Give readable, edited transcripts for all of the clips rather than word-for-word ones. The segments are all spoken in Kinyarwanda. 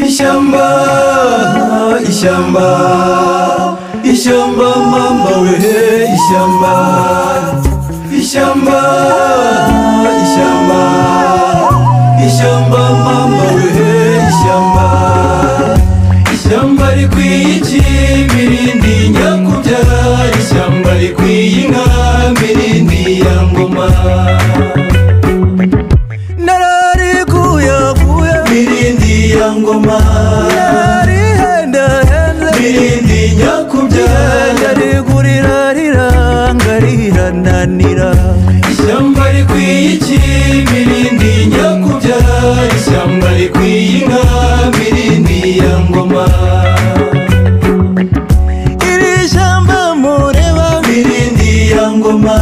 Ishyamba, ishyamba, ishyamba mama we, ishyamba, ishyamba, ishyamba, ishyamba mama we, ishyamba, ishyamba rikwiye iki mirindi nyakubyara, ishyamba rikwiye inka mirindi ya ngoma. Mirindi ya ngoma, mirindi nyakubyara, rigurira riranga rirananira. Ishyamba rikwiye iki mirindi nyakubyara, ishyamba rikwiye inka mirindi ya ngoma. Iri shyamba mureba mirindi ya ngoma,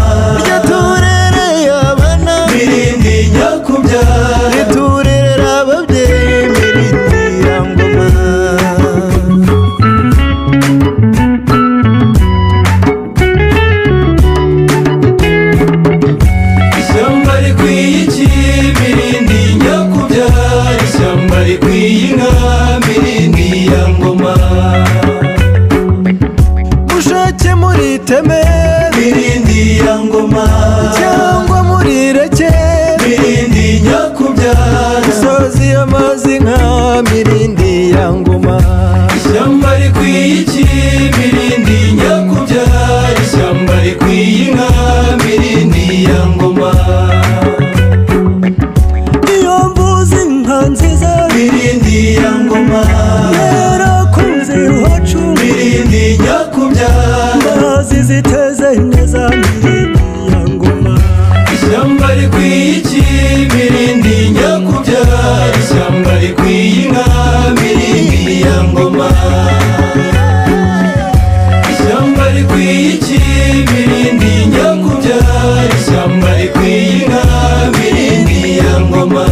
ryo turereye abana mirindi nyakubyara, riturerera ababyeyi mirindi ya ngoma. ishyamba rikwiye iki mirindi nyakubyara, ishyamba rikwiye inka mirindi ya ngoma. Mushake muri teme mirindi ya ngoma, cyangwa muri reke mirindi nyakubyara, misozi y'amazi nka mirindi ya ngoma. ishyamba rikwiye iki mirindi nyakubyara, ishyamba rikwiye inka mirindi ya ngoma. Iyo mvuze inka nziza mirindi ya ngoma, yarakunze iwacu mirindi nyakubyara, mazi ziteze neza mirindi ya ngoma. ishyamba rikwiye iki mirindi nyakubyara, ishyamba rikwiye inka mirindi ya ngoma. ishyamba rikwiye iki mirindi nyakubyara, ishyamba rikwiye inka mirindi ya ngoma.